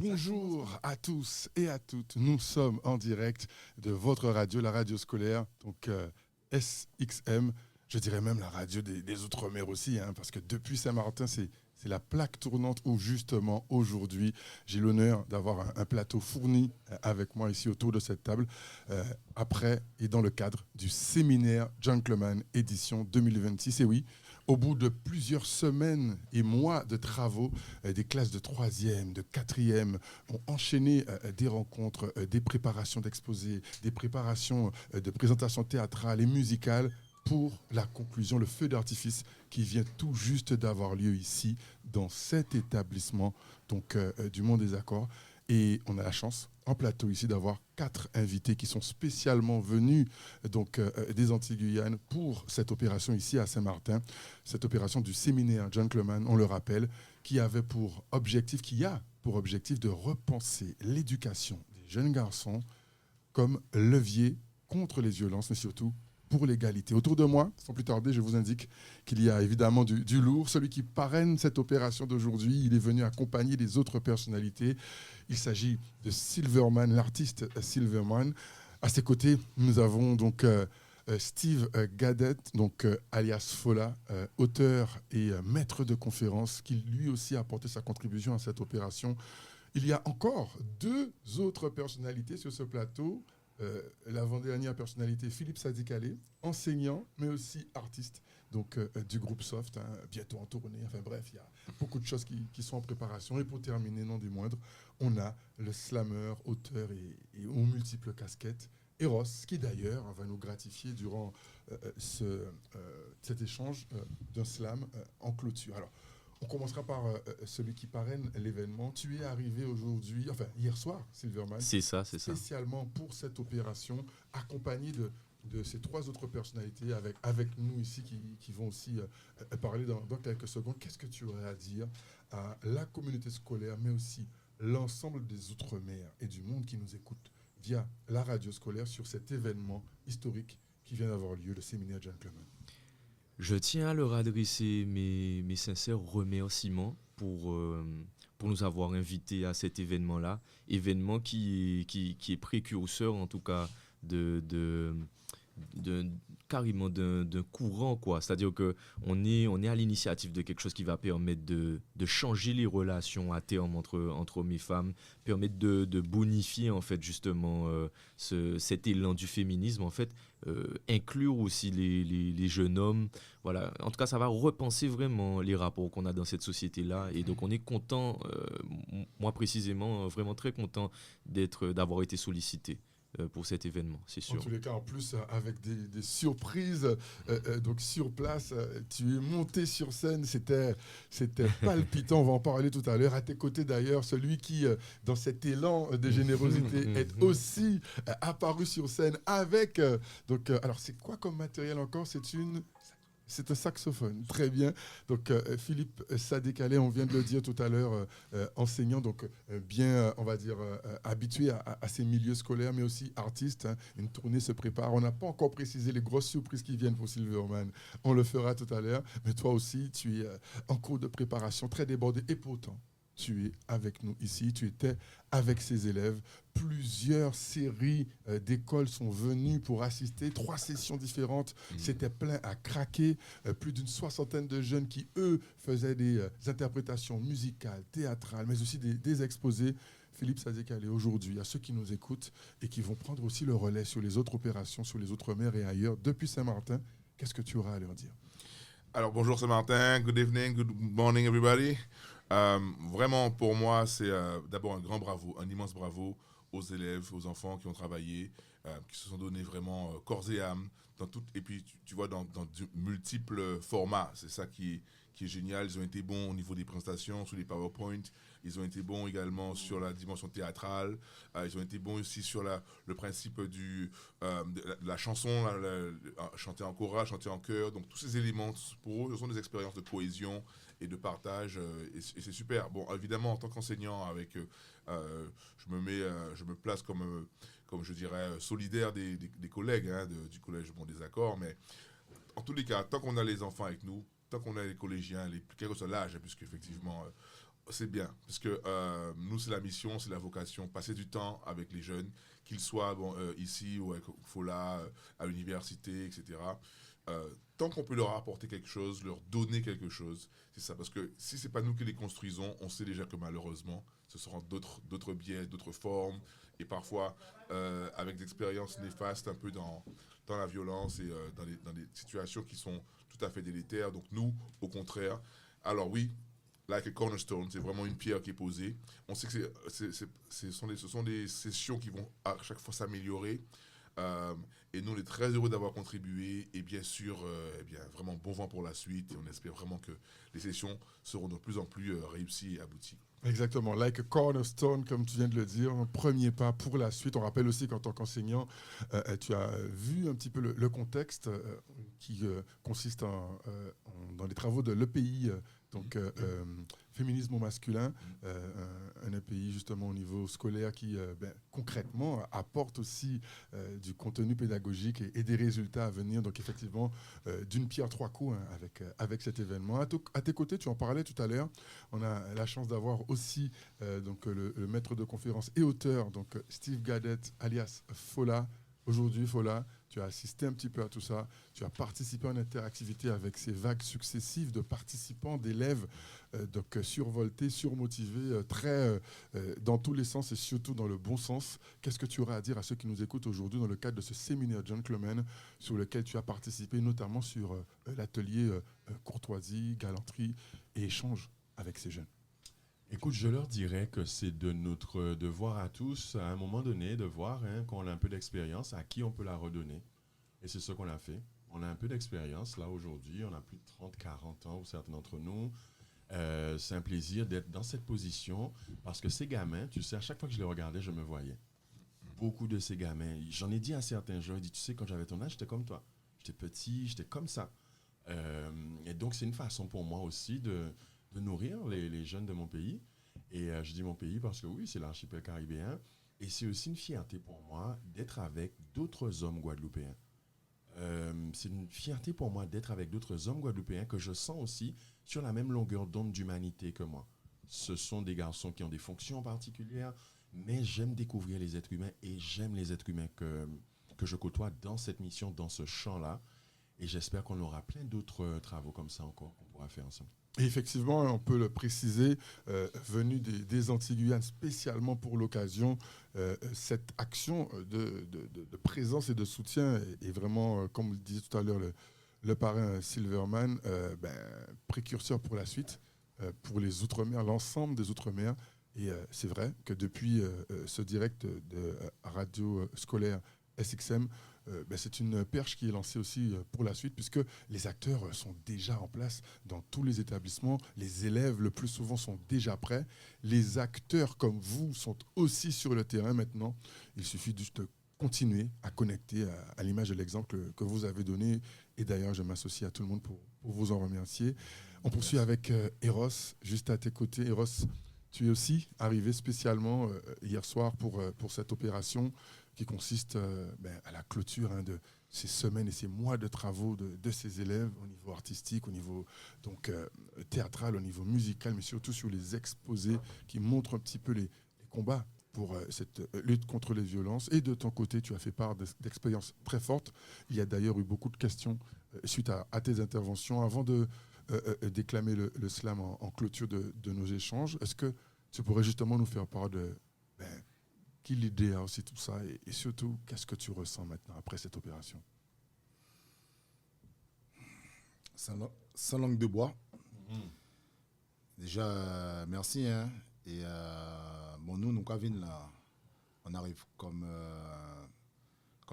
Bonjour à tous et à toutes. Nous sommes en direct de votre radio, la radio scolaire, donc SXM. Je dirais même la radio des Outre-mer aussi, hein, parce que depuis Saint-Martin, c'est la plaque tournante où justement aujourd'hui, j'ai l'honneur d'avoir un plateau fourni avec moi ici autour de cette table, après et dans le cadre du séminaire Gentleman édition 2026. Et oui, au bout de plusieurs semaines et mois de travaux, des classes de 3e, de 4e ont enchaîné des rencontres, des préparations d'exposés, des préparations de présentations théâtrales et musicales pour la conclusion, le feu d'artifice qui vient tout juste d'avoir lieu ici, dans cet établissement donc, du Mont des Accords. Et on a la chance, en plateau ici, d'avoir 4 invités qui sont spécialement venus donc, des Antilles-Guyane pour cette opération ici à Saint-Martin, cette opération du séminaire Gentleman, on le rappelle, qui a pour objectif de repenser l'éducation des jeunes garçons comme levier contre les violences, mais surtout pour l'égalité. Autour de moi, sans plus tarder, je vous indique qu'il y a évidemment du lourd. Celui qui parraine cette opération d'aujourd'hui, il est venu accompagner les autres personnalités. Il s'agit de Silverman, l'artiste Silverman. À ses côtés, nous avons donc Steve Gadet, donc alias Fola, auteur et maître de conférence, qui lui aussi a apporté sa contribution à cette opération. Il y a encore 2 autres personnalités sur ce plateau. L'avant-dernière personnalité, Philippe Sadikale, enseignant, mais aussi artiste donc, du groupe Soft, hein, bientôt en tournée. Enfin bref, il y a beaucoup de choses qui sont en préparation. Et pour terminer, non des moindres, on a le slammer, auteur et aux multiples casquettes, Eros, qui d'ailleurs va nous gratifier durant cet échange d'un slam en clôture. Alors, on commencera par celui qui parraine l'événement. Tu es arrivé aujourd'hui, enfin hier soir, Silverman. C'est ça. Spécialement pour cette opération, accompagné de ces 3 autres personnalités avec nous ici qui vont aussi parler dans quelques secondes. Qu'est-ce que tu aurais à dire à la communauté scolaire, mais aussi l'ensemble des Outre-mer et du monde qui nous écoute via la radio scolaire sur cet événement historique qui vient d'avoir lieu, le séminaire Gentleman? Je tiens à leur adresser mes sincères remerciements pour nous avoir invités à cet événement-là. Événement qui est précurseur, en tout cas, carrément d'un courant, quoi. C'est-à-dire qu'on est à l'initiative de quelque chose qui va permettre de changer les relations à terme entre hommes et femmes, permettre de bonifier, en fait, justement, cet élan du féminisme, en fait, inclure aussi les jeunes hommes. Voilà. En tout cas, ça va repenser vraiment les rapports qu'on a dans cette société-là. Et donc, on est content, moi précisément, vraiment très content d'avoir été sollicité pour cet événement, c'est sûr. En tous les cas, en plus, avec des surprises, donc sur place, tu es monté sur scène, c'était palpitant, on va en parler tout à l'heure. À tes côtés d'ailleurs, celui qui, dans cet élan de générosité, est aussi apparu sur scène avec... alors, c'est quoi comme matériel encore? C'est un saxophone, très bien. Donc Philippe Sadikale, on vient de le dire tout à l'heure, enseignant, donc bien, on va dire, habitué à ces milieux scolaires, mais aussi artiste. Hein. Une tournée se prépare. On n'a pas encore précisé les grosses surprises qui viennent pour Silverman. On le fera tout à l'heure. Mais toi aussi, tu es en cours de préparation, très débordé. Et pourtant, tu es avec nous ici, tu étais avec ces élèves. Plusieurs séries d'écoles sont venues pour assister, 3 sessions différentes. C'était plein à craquer. Plus d'une 60aine de jeunes qui, eux, faisaient des interprétations musicales, théâtrales, mais aussi des exposés. Philippe Sadikale, aujourd'hui, à ceux qui nous écoutent et qui vont prendre aussi le relais sur les autres opérations, sur les Outre-mer et ailleurs, depuis Saint-Martin, qu'est-ce que tu auras à leur dire? Alors, bonjour Saint-Martin, good evening, good morning everybody. Vraiment, pour moi, c'est d'abord un grand bravo, un immense bravo aux élèves, aux enfants qui ont travaillé, qui se sont donnés vraiment corps et âme, et puis tu vois, dans de multiples formats. C'est ça qui est génial. Ils ont été bons au niveau des présentations, sur les PowerPoint. Ils ont été bons également sur la dimension théâtrale. Ils ont été bons aussi sur le principe de la chanson, chanter en chorale, chanter en chœur. Donc tous ces éléments, pour eux, ce sont des expériences de cohésion et de partage. Et c'est super. Bon, évidemment, en tant qu'enseignant, je me place comme je dirais, solidaire des collègues du Collège Mont des Accords. Mais en tous les cas, tant qu'on a les enfants avec nous, tant qu'on a les collégiens, quel que soit l'âge, puisque effectivement, C'est bien, parce que nous, c'est la mission, c'est la vocation, passer du temps avec les jeunes, qu'ils soient ici ou avec Fola, à l'université, etc. Tant qu'on peut leur apporter quelque chose, leur donner quelque chose, c'est ça. Parce que si c'est pas nous qui les construisons, on sait déjà que malheureusement, ce seront d'autres biais, d'autres formes, et parfois avec des expériences néfastes un peu dans la violence et dans des situations qui sont tout à fait délétères. Donc nous, au contraire, alors oui, like a cornerstone, c'est vraiment une pierre qui est posée. On sait que ce sont des sessions qui vont à chaque fois s'améliorer. Et nous, on est très heureux d'avoir contribué. Et bien sûr, vraiment bon vent pour la suite. Et on espère vraiment que les sessions seront de plus en plus réussies et abouties. Exactement, like a cornerstone, comme tu viens de le dire, un premier pas pour la suite. On rappelle aussi qu'en tant qu'enseignant, tu as vu un petit peu le contexte qui consiste dans les travaux de l'EPI, féminisme au masculin, un EPI justement au niveau scolaire qui concrètement apporte aussi du contenu pédagogique et des résultats à venir. Donc effectivement, d'une pierre trois coups avec cet événement. À tes côtés, tu en parlais tout à l'heure, on a la chance d'avoir aussi le maître de conférence et auteur, Steve Gadet, alias Fola. Aujourd'hui, Fola, tu as assisté un petit peu à tout ça. Tu as participé en interactivité avec ces vagues successives de participants, d'élèves survoltés, surmotivés, très dans tous les sens et surtout dans le bon sens. Qu'est-ce que tu aurais à dire à ceux qui nous écoutent aujourd'hui dans le cadre de ce séminaire Gentleman sur lequel tu as participé, notamment sur l'atelier courtoisie, galanterie et échange avec ces jeunes? Écoute, je leur dirais que c'est de notre devoir à tous, à un moment donné, de voir qu'on a un peu d'expérience, à qui on peut la redonner. Et c'est ce qu'on a fait. On a un peu d'expérience, là, aujourd'hui. On a plus de 30, 40 ans, pour certains d'entre nous. C'est un plaisir d'être dans cette position, parce que ces gamins, tu sais, à chaque fois que je les regardais, je me voyais. Beaucoup de ces gamins, j'en ai dit à certains gens, tu sais, quand j'avais ton âge, j'étais comme toi. J'étais petit, j'étais comme ça. Et donc, c'est une façon pour moi aussi de nourrir les jeunes de mon pays. Et je dis mon pays parce que oui, c'est l'archipel caribéen. Et c'est aussi une fierté pour moi d'être avec d'autres hommes guadeloupéens. C'est une fierté pour moi d'être avec d'autres hommes guadeloupéens que je sens aussi sur la même longueur d'onde d'humanité que moi. Ce sont des garçons qui ont des fonctions particulières, mais j'aime découvrir les êtres humains et j'aime les êtres humains que je côtoie dans cette mission, dans ce champ-là. Et j'espère qu'on aura plein d'autres travaux comme ça encore qu'on pourra faire ensemble. Et effectivement, on peut le préciser, venu des Antilles-Guyane spécialement pour l'occasion, cette action de présence et de soutien est vraiment, comme vous le disiez tout à l'heure, le parrain Silverman, précurseur pour la suite, pour les Outre-mer, l'ensemble des Outre-mer. Et c'est vrai que depuis ce direct de radio scolaire SXM, c'est une perche qui est lancée aussi pour la suite, puisque les acteurs sont déjà en place dans tous les établissements. Les élèves, le plus souvent, sont déjà prêts. Les acteurs comme vous sont aussi sur le terrain maintenant. Il suffit juste de continuer à connecter à l'image de l'exemple que vous avez donné. Et d'ailleurs, je m'associe à tout le monde pour vous en remercier. On poursuit avec Eros, juste à tes côtés. Eros, tu es aussi arrivé spécialement hier soir pour cette opération qui consiste à la clôture de ces semaines et ces mois de travaux de ces élèves au niveau artistique, au niveau théâtral, au niveau musical, mais surtout sur les exposés qui montrent un petit peu les combats pour cette lutte contre les violences. Et de ton côté, tu as fait part d'expériences très fortes. Il y a d'ailleurs eu beaucoup de questions suite à tes interventions. Avant de déclamer le slam en clôture de nos échanges, est-ce que tu pourrais justement nous faire part de qui l'idée a aussi tout ça et surtout, qu'est-ce que tu ressens maintenant après cette opération? Sans langue de bois. Déjà, merci. Et nous, Kavin, là, on arrive comme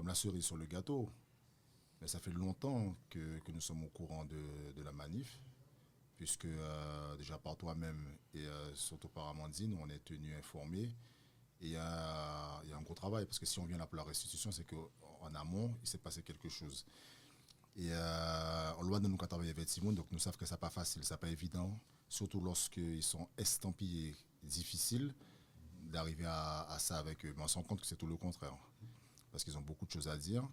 la cerise sur le gâteau. Mais ça fait longtemps que nous sommes au courant de la manif, puisque déjà par toi-même et surtout par Amandine, on est tenu informés. Et il y a un gros travail, parce que si on vient là pour la restitution, c'est qu'en amont, il s'est passé quelque chose. Et on loi de nous travailler avec Simone, donc nous savons que ce n'est pas facile, ce n'est pas évident, surtout lorsqu'ils sont estampillés, difficile d'arriver à ça avec eux. Mais on se rend compte que c'est tout le contraire, parce qu'ils ont beaucoup de choses à dire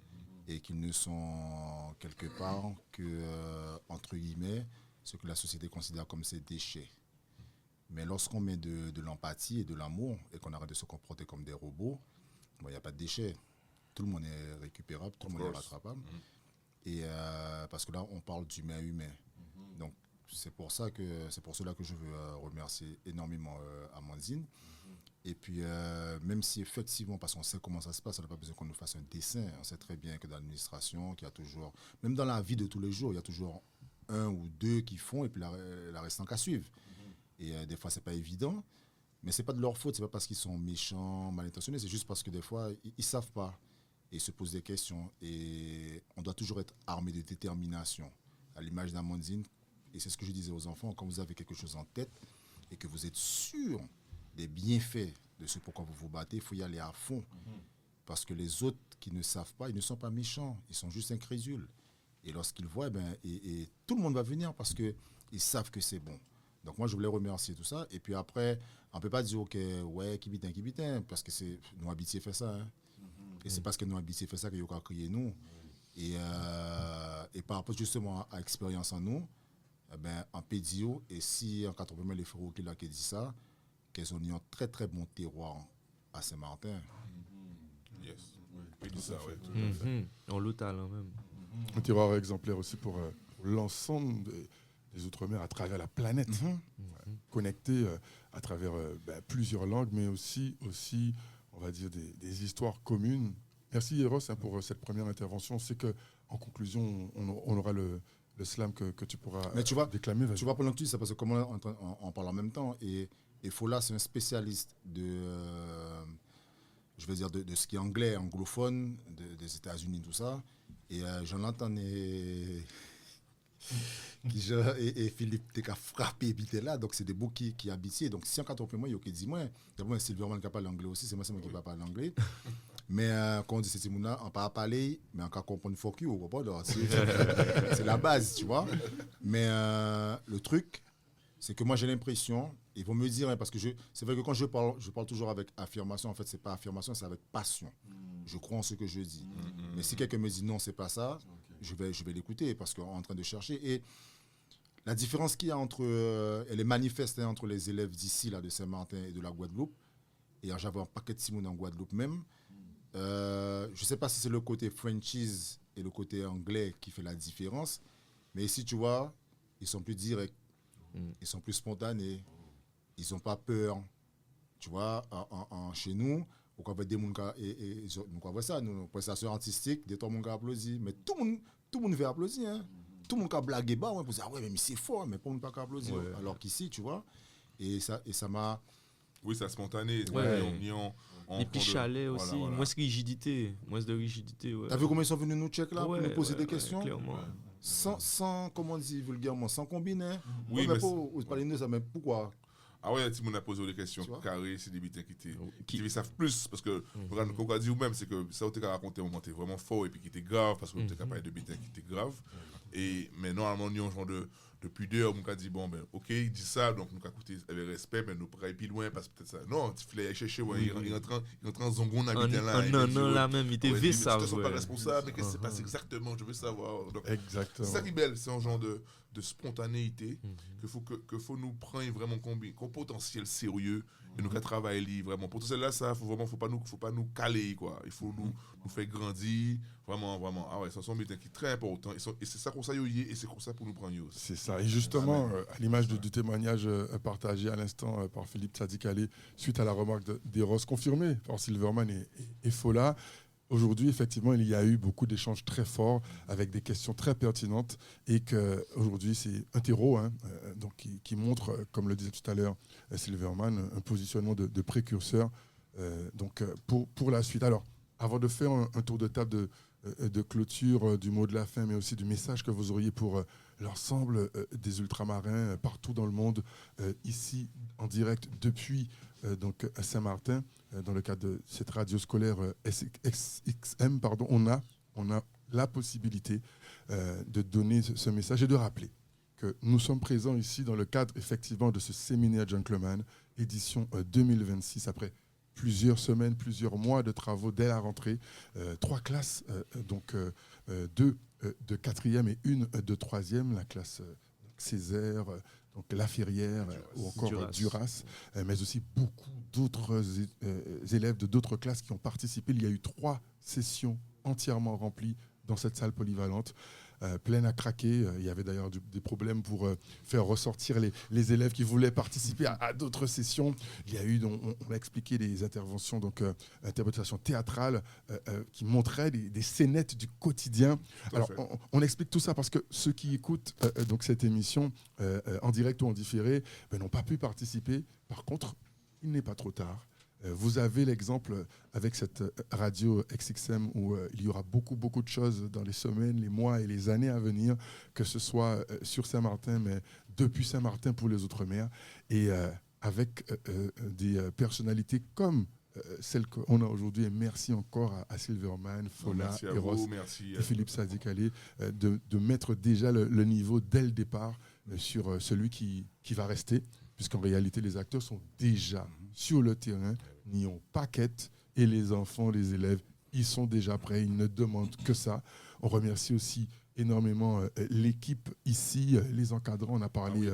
et qu'ils ne sont quelque part que, entre guillemets, ce que la société considère comme ses déchets. Mais lorsqu'on met de l'empathie et de l'amour et qu'on arrête de se comporter comme des robots, il n'y a pas de déchets. Tout le monde est récupérable, tout le monde est rattrapable. Et parce que là, on parle d'humain à humain. Donc, c'est pour cela que je veux remercier énormément Amandine. Et puis, même si effectivement, parce qu'on sait comment ça se passe, on n'a pas besoin qu'on nous fasse un dessin. On sait très bien que dans l'administration, qu'il y a toujours, même dans la vie de tous les jours, il y a toujours un ou deux qui font et puis la restant qu'à suivre. Et des fois, c'est pas évident. Mais c'est pas de leur faute, c'est pas parce qu'ils sont méchants, mal intentionnés, c'est juste parce que des fois, ils savent pas. Et ils se posent des questions. Et on doit toujours être armé de détermination. À l'image d'Amandine, et c'est ce que je disais aux enfants, quand vous avez quelque chose en tête et que vous êtes sûr des bienfaits de ce pourquoi vous vous battez, il faut y aller à fond. Parce que les autres qui ne savent pas, ils ne sont pas méchants, ils sont juste incrédules. Et lorsqu'ils voient, et tout le monde va venir parce qu'ils savent que c'est bon. Donc moi, je voulais remercier tout ça. Et puis après, on ne peut pas dire, OK, ouais, kibitin, parce que c'est nous habitiés fait ça. Hein. Et c'est parce que nous habitiés fait ça qu'il y a crié nous. Et par rapport justement à l'expérience en nous, en Pédio, et si en 80 les frères qui dit ça, qu'ils ont un très très bon terroir à Saint-Martin. Yes. Oui, tout ça, ouais. En lotal, même. Un terroir exemplaire aussi pour l'ensemble des Outre-mer à travers la planète. Connectés à travers plusieurs langues, mais aussi, on va dire, des histoires communes. Merci Eros pour cette première intervention. C'est qu'en conclusion, on aura le slam que tu pourras déclamer. Tu vois, pendant que tu dis ça, parce que comme on parle en même temps, et Fola, c'est un spécialiste de ce qui est anglais, anglophone, des États-Unis, tout ça. Et j'en entendais... et Philippe t'es qu'à frapper et là, donc c'est des mots qui habitent. Donc si en 80 mois, il y a qui dit moi, d'abord c'est vraiment qui parle anglais aussi, c'est moi qui ne parle anglais. Mais quand on dit c'est on ne pas parler, mais on peut comprendre fuck you, c'est la base, tu vois. Mais le truc, c'est que moi j'ai l'impression, ils vont me dire, parce que c'est vrai que quand je parle toujours avec affirmation, en fait c'est pas affirmation, c'est avec passion. Je crois en ce que je dis. Mais si quelqu'un me dit non, c'est pas ça, je vais l'écouter parce qu'on est en train de chercher. Et la différence qu'il y a elle est manifeste entre les élèves d'ici, là, de Saint-Martin et de la Guadeloupe. Et j'avais un paquet de Simon en Guadeloupe même. Je ne sais pas si c'est le côté Frenchies et le côté anglais qui fait la différence. Mais ici, tu vois, ils sont plus directs. Ils sont plus spontanés. Ils n'ont pas peur. Tu vois, chez nous, on va des gens et nous voit ça, nous prestations artistiques, des temps mon gars applaudit, mais tout le monde veut applaudir hein. Tout le monde a blagué bas, on peut dire ah ouais mais c'est fort mais pas on pas applaudir alors qu'ici tu vois et ça m'a oui, c'est spontané, et puis chalet aussi, moins de rigidité, ouais. T'as vu comment ils sont venus nous checker là pour nous poser des questions clairement. Sans comment on dit vulgairement, sans combiner. Oui, mais parler de ça mais pourquoi? Ah ouais, si on a posé des questions carrées, c'est des bitins qui savent plus. Parce que, comme on a dit vous-même, c'est que ça, on a raconté un moment qui était vraiment fort et puis qui était grave, parce qu'on était capable de bitins qui étaient graves. Mais normalement, nous, on genre de pudeur, on a dit, bon, ben, ok, il dit ça, donc nous avons écouté avec respect, mais nous pourrions plus loin, parce que peut-être ça. Non, tu fais aller chercher, il rentre en zongon, habitant là. Non, là même, il était ça. Ils ne sont pas responsables, mais qu'est-ce qui se passe exactement, je veux savoir. Donc, exactement. C'est ça qui est belle, c'est un genre de spontanéité que faut nous prendre vraiment comme potentiel sérieux et nous qu'à travailler vraiment pour tout cela ça faut pas nous caler quoi, il faut nous faire grandir vraiment ah ouais ça sont des qui très important et c'est ça qu'on ça et c'est comme ça pour nous prendre c'est ça et justement à l'image du témoignage partagé à l'instant par Philippe Tsadikale suite à la remarque d'Eros confirmée par Silverman et Fola. Aujourd'hui, effectivement, il y a eu beaucoup d'échanges très forts avec des questions très pertinentes et qu'aujourd'hui, c'est un terreau donc qui montre, comme le disait tout à l'heure Silverman, un positionnement de précurseur donc pour la suite. Alors, avant de faire un tour de table de clôture du mot de la fin, mais aussi du message que vous auriez pour l'ensemble des ultramarins partout dans le monde, ici en direct depuis donc à Saint-Martin, dans le cadre de cette radio scolaire SXM, on a la possibilité de donner ce message et de rappeler que nous sommes présents ici dans le cadre effectivement de ce séminaire Gentleman, édition 2026, après plusieurs semaines, plusieurs mois de travaux dès la rentrée, 3 classes, donc 2 de 4e et 1 de 3e, la classe Césaire, donc La Ferrière ou encore Duras, mais aussi beaucoup d'autres élèves de d'autres classes qui ont participé. Il y a eu 3 sessions entièrement remplies dans cette salle polyvalente, pleine à craquer. Il y avait d'ailleurs des problèmes pour faire ressortir les élèves qui voulaient participer à d'autres sessions. Il y a eu, on a expliqué des interventions, donc interprétation théâtrale qui montraient des scénettes du quotidien. Alors, on explique tout ça parce que ceux qui écoutent donc cette émission en direct ou en différé n'ont pas pu participer. Par contre, il n'est pas trop tard. Vous avez l'exemple avec cette radio XXM où il y aura beaucoup de choses dans les semaines, les mois et les années à venir, que ce soit sur Saint-Martin, mais depuis Saint-Martin pour les Outre-mer, et avec des personnalités comme celle qu'on a aujourd'hui. Et merci encore à Silverman, Fola, Eros et Philippe Sadikale de mettre déjà le niveau dès le départ sur celui qui va rester, puisqu'en réalité, les acteurs sont déjà sur le terrain, n'y ont pas quête, et les enfants, les élèves, ils sont déjà prêts, ils ne demandent que ça. On remercie aussi énormément l'équipe ici, les encadrants. On a parlé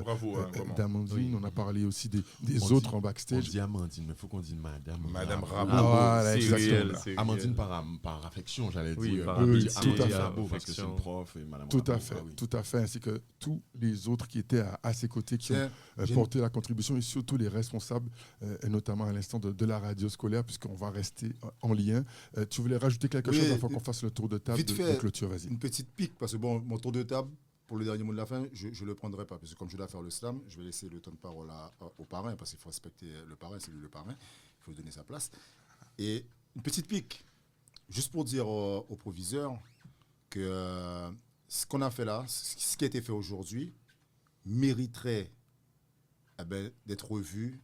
d'Amandine, on a parlé aussi des autres en backstage. On dit Amandine, mais il faut qu'on dise Madame. Madame Rabo. Rabo. C'est réel. Amandine par affection, j'allais dire. Par Amandine amitié, Rabo, parce que c'est une prof. Et Madame Tout Rabo, à fait, tout à fait, ainsi que tous les autres qui étaient à ses côtés, qui ont porté la contribution, et surtout les responsables, et notamment à l'instant de la radio scolaire, puisqu'on va rester en lien. Tu voulais rajouter quelque chose avant qu'on fasse le tour de table de clôture, vas-y. Une petite pique, parce que bon, mon tour de table, pour le dernier mot de la fin, je ne le prendrai pas, parce que comme je dois faire le slam, je vais laisser le temps de parole au parrain, parce qu'il faut respecter le parrain, c'est lui le parrain, il faut lui donner sa place. Et une petite pique, juste pour dire au proviseur que ce qu'on a fait là, ce qui a été fait aujourd'hui, mériterait d'être revu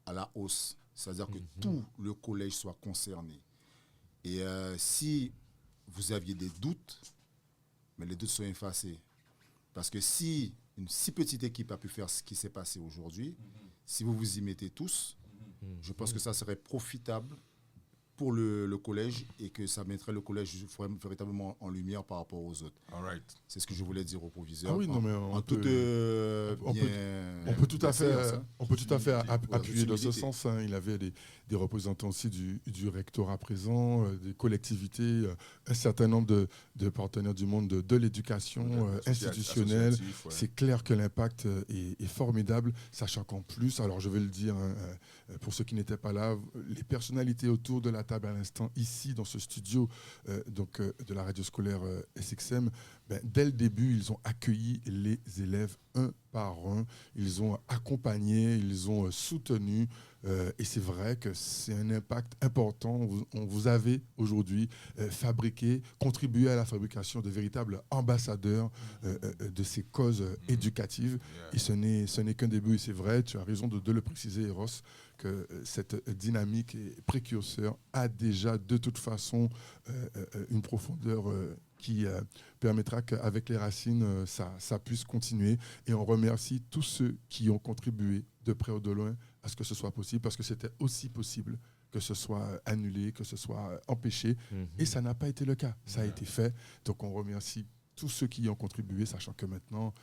à la hausse. C'est-à-dire que tout le collège soit concerné. Et si vous aviez des doutes, mais les doutes sont effacés. Parce que si une si petite équipe a pu faire ce qui s'est passé aujourd'hui, si vous vous y mettez tous, je pense que ça serait profitable pour le collège et que ça mettrait le collège véritablement en lumière par rapport aux autres. Right. C'est ce que je voulais dire au proviseur. Ah oui, non, mais on peut tout à fait appuyer dans ce sens. Hein. Il avait des représentants aussi du rectorat présent, des collectivités, un certain nombre de partenaires du monde de l'éducation institutionnelle. C'est clair que l'impact est formidable, sachant qu'en plus, alors je vais le dire, pour ceux qui n'étaient pas là, les personnalités autour de la table à l'instant, ici dans ce studio de la radio scolaire SXM, dès le début, ils ont accueilli les élèves un par un, ils ont accompagné, ils ont soutenu, et c'est vrai que c'est un impact important. Vous avez aujourd'hui fabriqué, contribué à la fabrication de véritables ambassadeurs de ces causes éducatives, et ce n'est qu'un début, et c'est vrai, tu as raison de le préciser, Eros, que cette dynamique et précurseur a déjà de toute façon une profondeur qui permettra qu'avec les racines, ça puisse continuer. Et on remercie tous ceux qui ont contribué de près ou de loin à ce que ce soit possible, parce que c'était aussi possible que ce soit annulé, que ce soit empêché. Et ça n'a pas été le cas. Ça a été fait. Donc on remercie tous ceux qui y ont contribué, sachant que maintenant,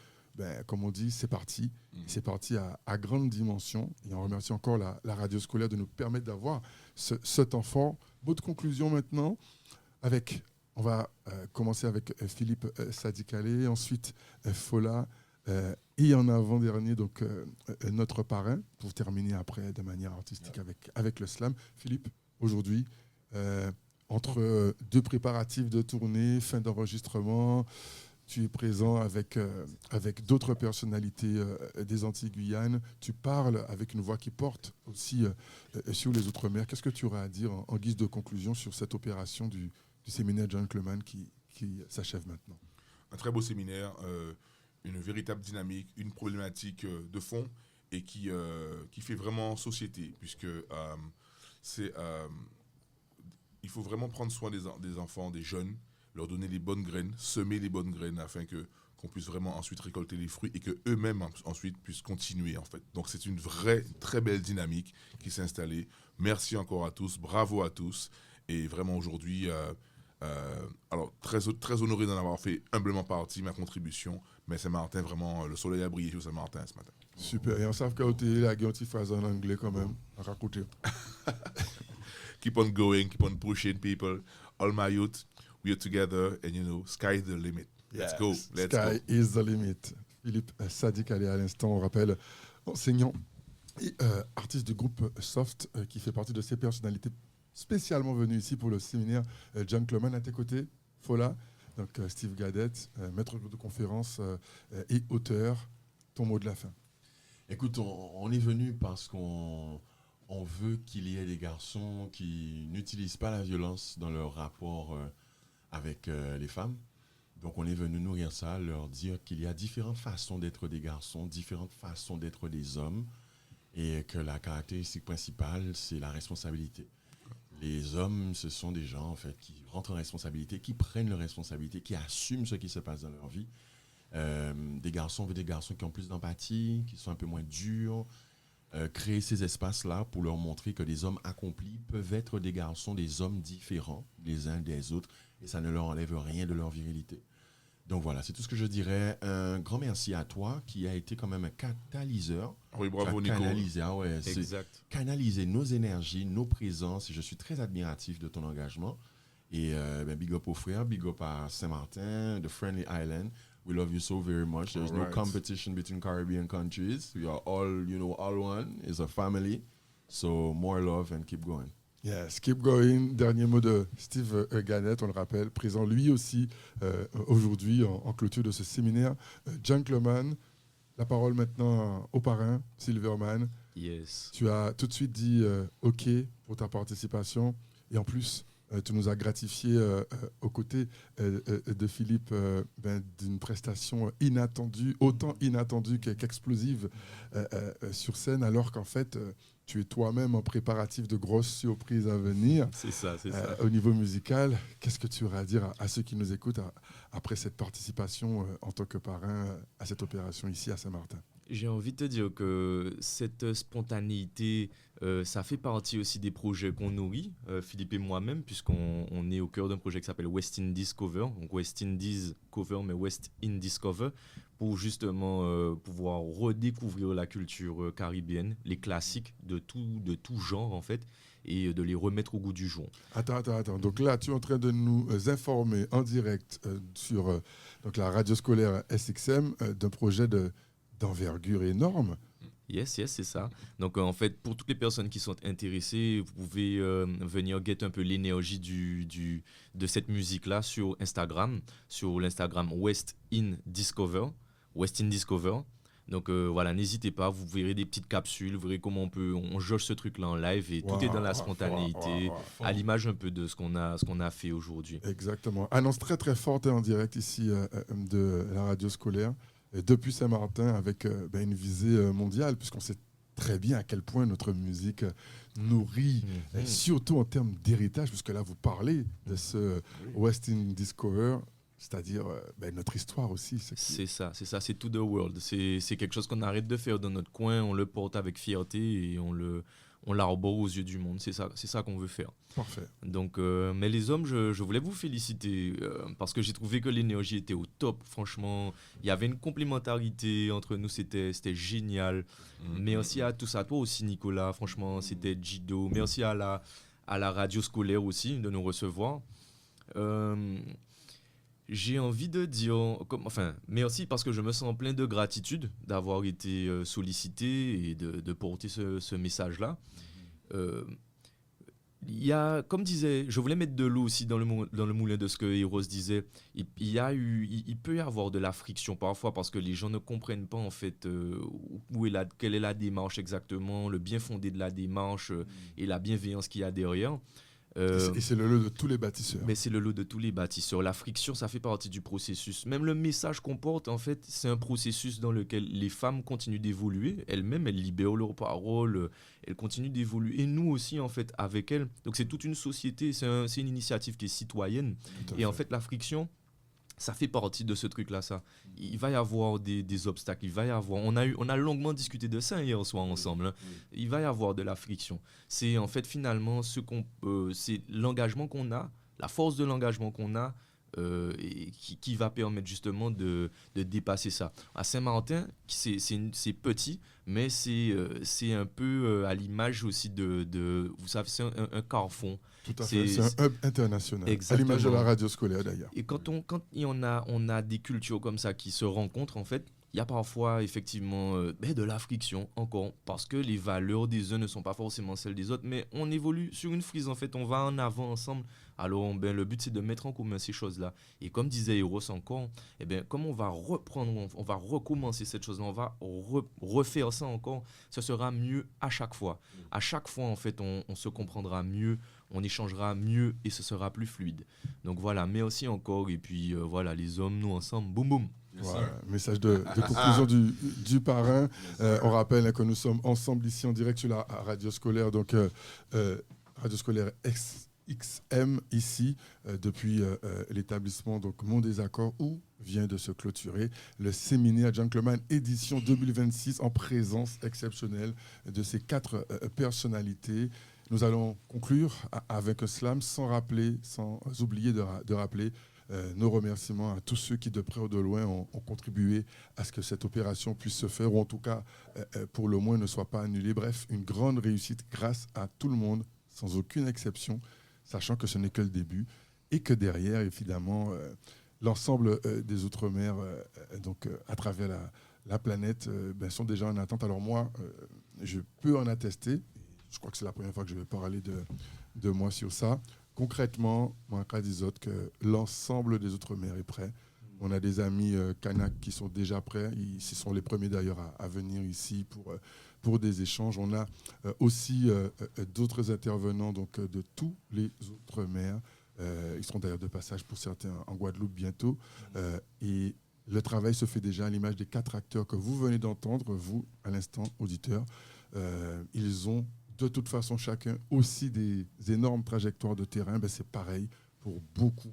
comme on dit, c'est parti. C'est parti à grande dimension. Et on remercie encore la radio scolaire de nous permettre d'avoir ce temps fort. Mot de conclusion maintenant, on va commencer avec Philippe Sadikale, ensuite Fola, et en avant-dernier, donc notre parrain, pour terminer après de manière artistique avec le slam. Philippe, aujourd'hui, entre deux préparatifs de tournée, fin d'enregistrement, tu es présent avec d'autres personnalités des Antilles-Guyane. Tu parles avec une voix qui porte aussi sur les Outre-mer. Qu'est-ce que tu auras à dire en guise de conclusion sur cette opération du séminaire Gentleman qui s'achève maintenant? Un très beau séminaire, une véritable dynamique, une problématique de fond et qui fait vraiment société, puisque il faut vraiment prendre soin des enfants, des jeunes, leur donner les bonnes graines, semer les bonnes graines afin qu'on puisse vraiment ensuite récolter les fruits et qu'eux-mêmes ensuite puissent continuer en fait. Donc c'est une très belle dynamique qui s'est installée. Merci encore à tous, bravo à tous. Et vraiment aujourd'hui, Alors, très honoré d'en avoir fait humblement partie, ma contribution. Mais Saint-Martin, vraiment, le soleil a brillé sur Saint-Martin ce matin. Super. Et on sait que tu as une petite phrase en anglais quand même à raconter. Keep on going, keep on pushing, people. All my youth, we are together, and sky is the limit. Let's go. Sky is the limit. Philippe Sadik allé à l'instant, on rappelle, enseignant et artiste du groupe Soft, qui fait partie de ces personnalités spécialement venues ici pour le séminaire Gentleman. À tes côtés, Fola, donc Steve Gadet, maître de conférence et auteur. Ton mot de la fin. Écoute, on est venu parce qu'on veut qu'il y ait des garçons qui n'utilisent pas la violence dans leur rapport avec les femmes. Donc on est venu nourrir ça, leur dire qu'il y a différentes façons d'être des garçons, différentes façons d'être des hommes, et que la caractéristique principale, c'est la responsabilité. Les hommes, ce sont des gens en fait qui rentrent en responsabilité, qui prennent leurs responsabilités, qui assument ce qui se passe dans leur vie. Des garçons, on veut des garçons qui ont plus d'empathie, qui sont un peu moins durs. Créer ces espaces-là pour leur montrer que des hommes accomplis peuvent être des garçons, des hommes différents les uns des autres, et ça ne leur enlève rien de leur virilité. Donc voilà, c'est tout ce que je dirais. Un grand merci à toi qui a été quand même un catalyseur. Oui, bravo Nico. Canaliser nos énergies, nos présences, et je suis très admiratif de ton engagement. Et big up aux frères, big up à Saint-Martin, the Friendly Island. We love you so very much. There's no competition between Caribbean countries. We are all, all one. It's a family. So more love and keep going. Yes, keep going. Dernier mot de Steve Gadet, on le rappelle, présent lui aussi aujourd'hui en clôture de ce séminaire. Gentleman, la parole maintenant au parrain, Silverman. Yes. Tu as tout de suite dit OK pour ta participation et en plus, tu nous as gratifié aux côtés de Philippe d'une prestation inattendue, autant inattendue qu'explosive sur scène, alors qu'en fait, tu es toi-même en préparatif de grosses surprises à venir. C'est ça. Au niveau musical, qu'est-ce que tu aurais à dire à ceux qui nous écoutent après cette participation en tant que parrain à cette opération ici à Saint-Martin? J'ai envie de te dire que cette spontanéité, ça fait partie aussi des projets qu'on nourrit, Philippe et moi-même, puisqu'on est au cœur d'un projet qui s'appelle West Indies Cover, donc West Indies Cover, mais West Indies Cover, pour justement pouvoir redécouvrir la culture caribéenne, les classiques de tout genre en fait, et de les remettre au goût du jour. Attends. Donc là, tu es en train de nous informer en direct sur donc la radio scolaire SXM d'un projet d'envergure énorme. Yes, c'est ça. Donc en fait, pour toutes les personnes qui sont intéressées, vous pouvez venir get un peu l'énergie de cette musique-là sur Instagram, sur l'Instagram West In Discover. Donc voilà, n'hésitez pas, vous verrez des petites capsules, vous verrez comment on jauge ce truc-là en live et tout est dans la spontanéité, à l'image un peu de ce qu'on a fait aujourd'hui. Exactement. Annonce très très forte en direct ici de la radio scolaire. Depuis Saint-Martin avec une visée mondiale, puisqu'on sait très bien à quel point notre musique nourrit, surtout en termes d'héritage, puisque là vous parlez de ce West Indies Cover, c'est-à-dire notre histoire aussi. C'est ça, c'est to the world. C'est quelque chose qu'on arrête de faire dans notre coin, on le porte avec fierté et on l'arbore aux yeux du monde. C'est ça qu'on veut faire. Parfait. Donc, mais les hommes, je voulais vous féliciter parce que j'ai trouvé que l'énergie était au top. Franchement, il y avait une complémentarité entre nous, c'était génial. Merci à tous, à toi aussi, Nicolas. Franchement, c'était Gido. Merci à la radio scolaire aussi de nous recevoir. J'ai envie de dire, merci parce que je me sens plein de gratitude d'avoir été sollicité et de porter ce message-là. Il y a, comme disait, je voulais mettre de l'eau aussi dans le moulin de ce que Eros disait. Il peut y avoir de la friction parfois parce que les gens ne comprennent pas en fait quelle est la démarche exactement, le bien fondé de la démarche et la bienveillance qu'il y a derrière. Et c'est le lot de tous les bâtisseurs. Mais c'est le lot de tous les bâtisseurs. La friction, ça fait partie du processus. Même le message qu'on porte, en fait, c'est un processus dans lequel les femmes continuent d'évoluer. Elles-mêmes, elles libèrent leurs paroles, elles continuent d'évoluer. Et nous aussi, en fait, avec elles. Donc c'est toute une société, c'est une initiative qui est citoyenne. Et en fait, la friction, ça fait partie de ce truc-là, ça. Il va y avoir des obstacles, on a longuement discuté de ça hier soir ensemble. Hein. Il va y avoir de la friction. C'est en fait finalement c'est l'engagement qu'on a, la force de l'engagement qu'on a et qui va permettre justement de dépasser ça. À Saint-Martin, c'est petit, mais c'est un peu à l'image aussi vous savez, c'est un carrefour. Tout à fait, c'est un hub international, Exactement. à l'image de la radio scolaire d'ailleurs. Et quand on a des cultures comme ça qui se rencontrent, en fait, il y a parfois effectivement de la friction encore, parce que les valeurs des uns ne sont pas forcément celles des autres, mais on évolue sur une frise, en fait, on va en avant ensemble. Alors le but c'est de mettre en commun ces choses-là. Et comme disait Eros encore, comme on va reprendre, on va recommencer cette chose-là, on va refaire ça encore, ce sera mieux à chaque fois. À chaque fois, en fait, on se comprendra mieux, on échangera mieux et ce sera plus fluide. Donc voilà, merci encore. Et puis voilà, les hommes, nous ensemble, boum boum. Voilà, message de conclusion du parrain. On rappelle que nous sommes ensemble ici en direct sur la radio scolaire, donc radio scolaire XM ici, depuis l'établissement donc Mon Désaccord, où vient de se clôturer le séminaire Gentleman édition 2026 en présence exceptionnelle de ces 4 personnalités. Nous allons conclure avec un slam sans oublier de rappeler nos remerciements à tous ceux qui, de près ou de loin, ont contribué à ce que cette opération puisse se faire, ou en tout cas, pour le moins, ne soit pas annulée. Bref, une grande réussite grâce à tout le monde, sans aucune exception, sachant que ce n'est que le début, et que derrière, évidemment, l'ensemble des Outre-mer, donc à travers la planète, sont déjà en attente. Alors moi, je peux en attester. Je crois que c'est la première fois que je vais parler de moi sur ça. Concrètement, moi, je dis que l'ensemble des Outre-mer est prêt. On a des amis Kanak qui sont déjà prêts. Ce sont les premiers d'ailleurs à venir ici pour des échanges. On a aussi d'autres intervenants donc, de tous les Outre-mer. Ils seront d'ailleurs de passage pour certains en Guadeloupe bientôt. Et le travail se fait déjà à l'image des 4 acteurs que vous venez d'entendre, vous, à l'instant, auditeurs. Ils ont de toute façon chacun aussi des énormes trajectoires de terrain. C'est pareil pour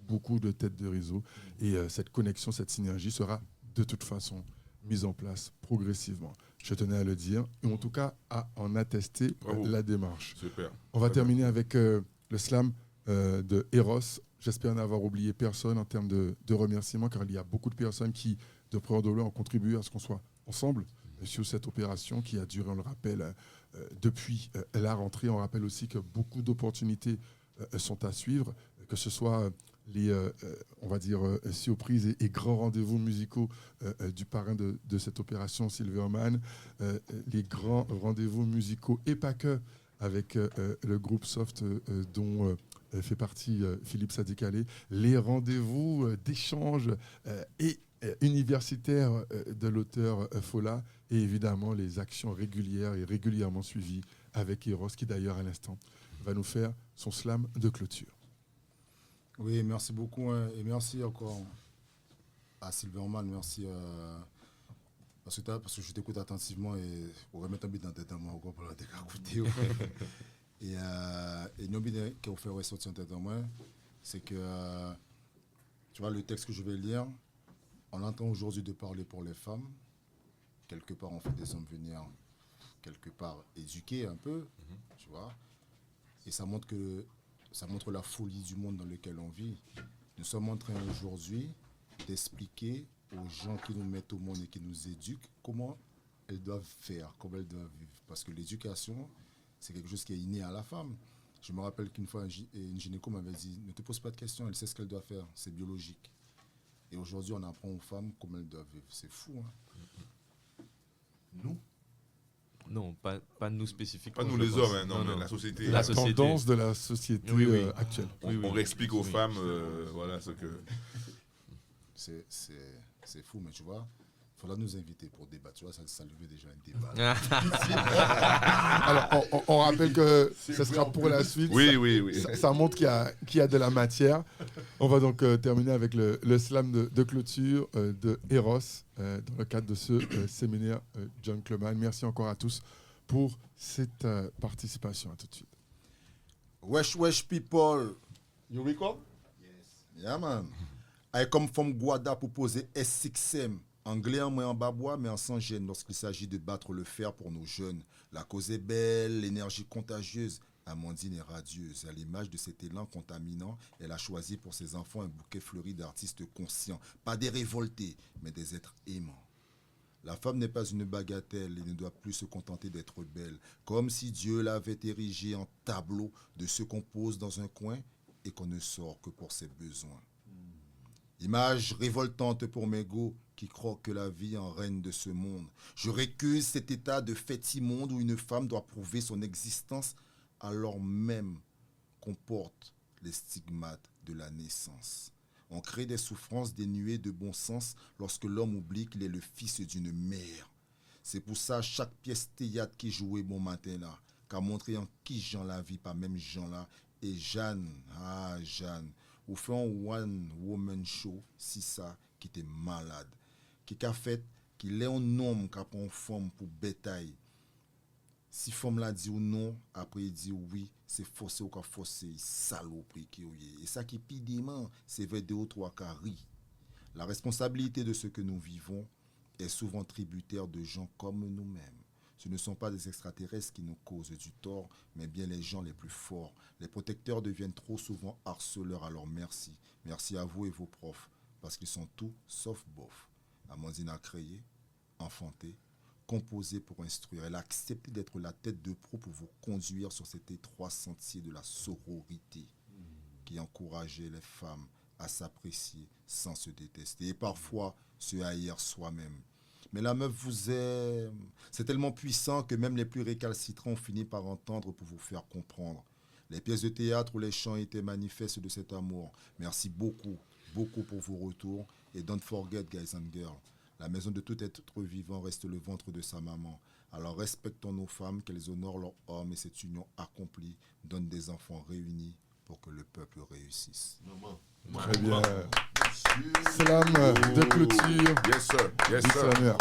beaucoup de têtes de réseau. Et cette connexion, cette synergie sera de toute façon mise en place progressivement. Je tenais à le dire, et en tout cas à en attester la démarche. Super. On va terminer avec le slam de Eros. J'espère n'avoir oublié personne en termes de remerciements, car il y a beaucoup de personnes qui, de près ou de loin, ont contribué à ce qu'on soit ensemble sur cette opération qui a duré, on le rappelle, depuis la rentrée. On rappelle aussi que beaucoup d'opportunités sont à suivre, que ce soit les on va dire, surprises et grands rendez-vous musicaux du parrain de cette opération, Silverman, les grands rendez-vous musicaux et pas que, avec le groupe Soft dont fait partie Philippe Sadikale, les rendez-vous d'échange et universitaire de l'auteur Fola, et évidemment les actions régulières et régulièrement suivies avec Eros, qui d'ailleurs à l'instant va nous faire son slam de clôture. Oui, merci beaucoup et merci encore à Silverman, merci parce que je t'écoute attentivement et on va mettre un bit dans la tête à moi encore pour l'écouter. Et nous qui ont fait ressortir en tête à moi, c'est que tu vois le texte que je vais lire, on entend aujourd'hui de parler pour les femmes. Quelque part, on fait des hommes venir, quelque part, éduquer un peu, tu vois. Et ça montre la folie du monde dans lequel on vit. Nous sommes en train aujourd'hui d'expliquer aux gens qui nous mettent au monde et qui nous éduquent comment elles doivent faire, comment elles doivent vivre. Parce que l'éducation, c'est quelque chose qui est inné à la femme. Je me rappelle qu'une fois, une gynéco m'avait dit, ne te pose pas de questions, elle sait ce qu'elle doit faire, c'est biologique. Et aujourd'hui, on apprend aux femmes comment elles doivent vivre. C'est fou, hein. Nous? Non, pas nous spécifiquement. Pas nous les hommes, hein, non, mais la société. La tendance de la société actuelle. On réexplique aux femmes voilà, ce que... C'est fou, mais tu vois, il faudra nous inviter pour débattre. Tu vois, ça lui fait déjà un débat. Alors, on rappelle que ce sera pour la suite. Oui. Ça montre qu'il y a de la matière. On va donc terminer avec le slam de clôture de Eros dans le cadre de ce séminaire Gentleman. Merci encore à tous pour cette participation. À tout de suite. Wesh people. You record? Yes. Yeah, man. I come from Guada pour poser S6M. Anglais en moins en babois, mais en sans gêne lorsqu'il s'agit de battre le fer pour nos jeunes. La cause est belle, l'énergie contagieuse. Amandine est radieuse. À l'image de cet élan contaminant, elle a choisi pour ses enfants un bouquet fleuri d'artistes conscients. Pas des révoltés, mais des êtres aimants. La femme n'est pas une bagatelle et ne doit plus se contenter d'être belle, comme si Dieu l'avait érigée en tableau de ce qu'on pose dans un coin et qu'on ne sort que pour ses besoins. Image révoltante pour mes go qui croquent la vie en reine de ce monde. Je récuse cet état de fait immonde où une femme doit prouver son existence alors même qu'on porte les stigmates de la naissance. On crée des souffrances dénuées de bon sens lorsque l'homme oublie qu'il est le fils d'une mère. C'est pour ça chaque pièce théâtre qui jouait bon matin là, qu'a montré en qui Jean la vie, pas même Jean là, et Jeanne, Jeanne, ou fait un one woman show, si ça, qui était malade, qui a fait, qu'il est un homme qui a pris une femme pour bétail. Si femme l'a dit ou non, après il dit oui, c'est forcé ou pas forcé, saloperie qui est. Et ça qui pidement, c'est vers 2 ou 3 caries. La responsabilité de ce que nous vivons est souvent tributaire de gens comme nous-mêmes. Ce ne sont pas des extraterrestres qui nous causent du tort, mais bien les gens les plus forts. Les protecteurs deviennent trop souvent harceleurs, alors merci. Merci à vous et vos profs, parce qu'ils sont tout sauf bof. Amandine a créé, enfanté, composé pour instruire. Elle a accepté d'être la tête de proue pour vous conduire sur cet étroit sentier de la sororité qui encourageait les femmes à s'apprécier sans se détester et parfois se haïr soi-même. Mais la meuf vous aime. C'est tellement puissant que même les plus récalcitrants ont fini par entendre pour vous faire comprendre. Les pièces de théâtre ou les chants étaient manifestes de cet amour. Merci beaucoup, beaucoup pour vos retours. Et don't forget, guys and girls, la maison de tout être vivant reste le ventre de sa maman. Alors respectons nos femmes, qu'elles honorent leurs hommes et cette union accomplie donne des enfants réunis pour que le peuple réussisse. Maman. Très bien. Slam de clôture. Yes, sir. Yes, Du sir. slammer.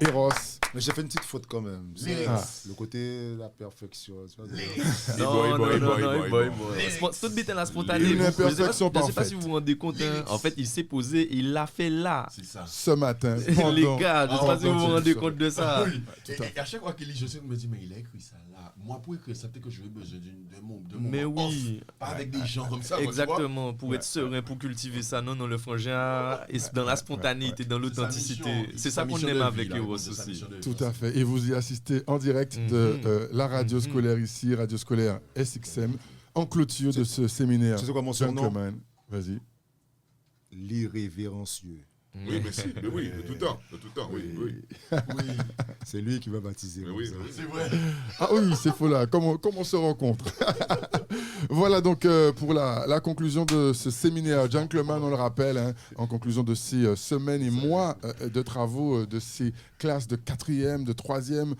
Eros. Mais j'ai fait une petite faute quand même. Le côté de la perfection. Tu vois, Tout bête la spontané. Une imperfection Je sais pas parfaite. si vous vous rendez compte. En fait, il s'est posé, il l'a fait là. C'est ça. Ce matin. Les pendant- gars, je sais pas si vous vous rendez compte de ça. Oui. Et à chaque fois qu'il lit, je sais, je me dis, mais il a écrit ça là. Moi, pour écrire ça, peut-être que j'aurais besoin de mon Mais moment oui. off, pas avec des gens comme ça. moi, tu vois. Exactement, pour être serein, pour cultiver ça. Non, le frangin, et dans la spontanéité, dans C'est sa l'authenticité. mission, C'est ça qu'on mission aime de avec vie, là, Eros c'est sa aussi. mission de vie. Tout à fait. Et vous y assistez en direct de la radio scolaire ici, radio scolaire SXM, en clôture de ce séminaire. Tu sais quoi mon surnom? Gentleman. Vas-y. L'irrévérencieux. Oui, mais si, mais oui, de tout temps, oui. C'est lui qui va baptiser. Mais comme oui, ça. mais oui. C'est vrai. Ah oui, c'est faux là. Comment on se rencontre? Voilà donc pour la conclusion de ce séminaire Gentleman, on le rappelle, hein, en conclusion de ces semaines et mois de travaux de ces classes de 4e, de 3e,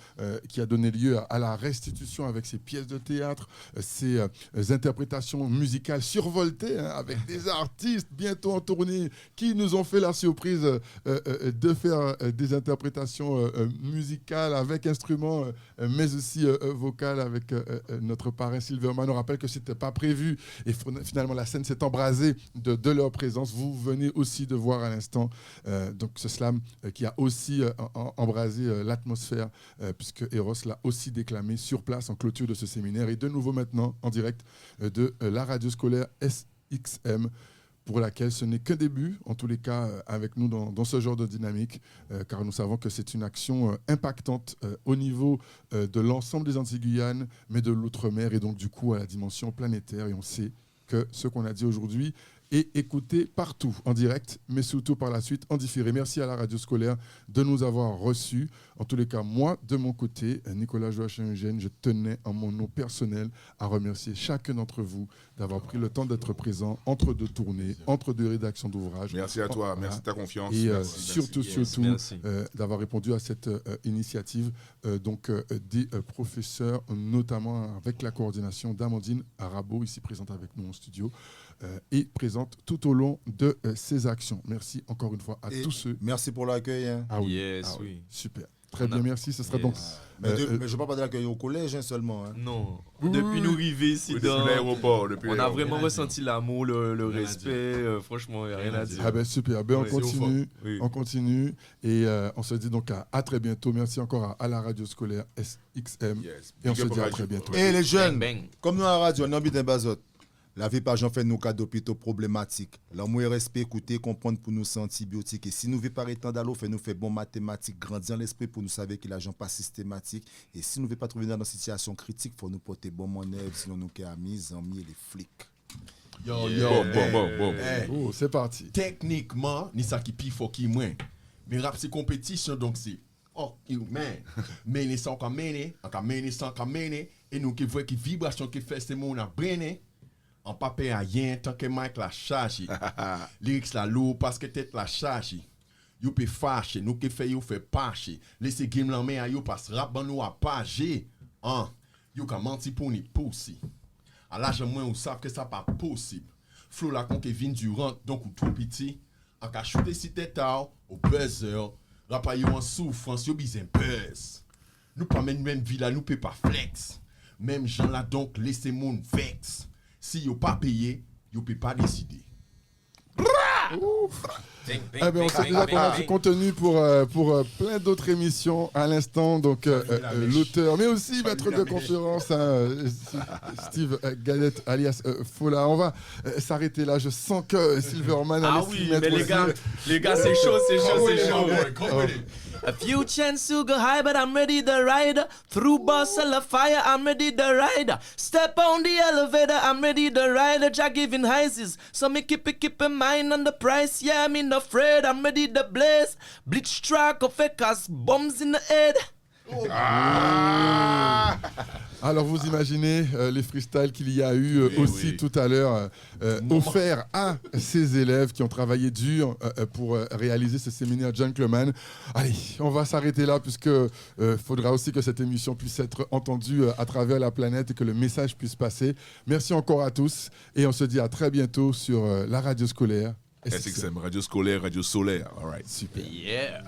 qui a donné lieu à la restitution avec ces pièces de théâtre, ces interprétations musicales survoltées, hein, avec des artistes bientôt en tournée qui nous ont fait la surprise de faire des interprétations musicales avec instruments, mais aussi vocales avec notre parrain Silverman. On rappelle que c'était pas prévu et finalement la scène s'est embrasée de leur présence. Vous venez aussi de voir à l'instant donc ce slam qui a aussi embrasé l'atmosphère puisque Eros l'a aussi déclamé sur place en clôture de ce séminaire et de nouveau maintenant en direct de la radio scolaire SXM, pour laquelle ce n'est qu'un début, en tous les cas avec nous dans ce genre de dynamique, car nous savons que c'est une action impactante au niveau de l'ensemble des Antilles-Guyane, mais de l'outre-mer, et donc du coup à la dimension planétaire. Et on sait que ce qu'on a dit aujourd'hui est écouté partout, en direct, mais surtout par la suite en différé. Merci à la radio scolaire de nous avoir reçus. En tous les cas, moi, de mon côté, Nicolas Joachim Eugène, je tenais en mon nom personnel à remercier chacun d'entre vous d'avoir pris le temps d'être présent entre deux tournées, entre deux rédactions d'ouvrages. Merci à toi, merci de ta confiance. Et Merci. surtout merci. d'avoir répondu à cette initiative des professeurs, notamment avec la coordination d'Amandine Arabeau, ici présente avec nous en studio, et présente tout au long de ces actions. Merci encore une fois à Et tous ceux. Merci pour l'accueil. Hein. Ah oui, Yes, ah oui. Super. Très bien, merci. Ce sera donc... Mais je ne vais pas parler d'accueil au collège seulement. Hein. Non, Oui, depuis oui, nous oui. arriver ici, Depuis l'aéroport. Depuis on a l'aéroport. vraiment Rien à ressenti l'amour, le Rien à respect. Franchement, il n'y a rien à dire. Ah ben super, ben on Oui, continue, Oui. on continue et on se dit donc à très bientôt. Merci encore à la radio scolaire SXM Yes. et on Big se up dit à Radio. très bientôt. Et les jeunes, Bang, bang. comme nous à la radio, on a envie d'un bazot. La vie par j'en fait nos cas d'hôpitaux problématiques. L'amour et respect, écouter, comprendre pour nous c'est antibiotique. Et si nous vivons par étant d'allô, fait nous fait bon mathématiques, grandir l'esprit pour nous savoir qu'il l'agent pas systématique. Et si nous ne voulons pas trouver dans une situation critique, faut nous porter bon monnaie, sinon nous sommes amis, amis et les flics. Yo, Bon. Hey, Oh, c'est parti. techniquement, ni ça qui pire faut qui moins. Mais rap c'est compétition donc c'est man. Mais ça on peut mener, et nous qui voit qui vibration qui fait ces mots on a brûlé. En pas payer rien tant que Mike la charge. Lyrics la lourd parce que tête la charge. You peut fâcher, nous qui fait you fait pâcher. Laissez game la main à you parce rap ban nous a pagé. Hein, you ka menti pour ni pousser. À l'âge moins on savent que ça pas possible. Flow la con Kevin Durant donc ou trop petit. En ka shooter si tête au buzzer. Rap a you en souffrance, you besoin buzz. Nous pas même vie là, nous peut pas flex. Même gens là donc laissez moun vex. Si yo pas payé, yo peut pas décider. Ah ben, on sait déjà qu'on a du contenu pour plein d'autres émissions à l'instant. Donc, l'auteur, mais aussi maître de conférence, hein, Steve Galette, alias Fola. On va s'arrêter là. Je sens que Silverman allait Ah s'y oui, mettre mais aussi. les gars, c'est chaud, c'est chaud. Oh. A few chances to go high, but I'm ready to ride. Through bustle of fire, I'm ready to ride. Step on the elevator, I'm ready to ride. Jack giving highs, so me keep in mind on the price. Yeah, I'm not afraid, I'm ready to blaze. Bleach track of fakers, bombs in the head. Alors, vous imaginez les freestyles qu'il y a eu aussi oui. tout à l'heure, offerts à ces élèves qui ont travaillé dur pour réaliser ce séminaire Gentleman. Allez, on va s'arrêter là puisque faudra aussi que cette émission puisse être entendue à travers la planète et que le message puisse passer. Merci encore à tous et on se dit à très bientôt sur la radio scolaire. SXM, radio scolaire, radio solaire. All right. Super. Yeah.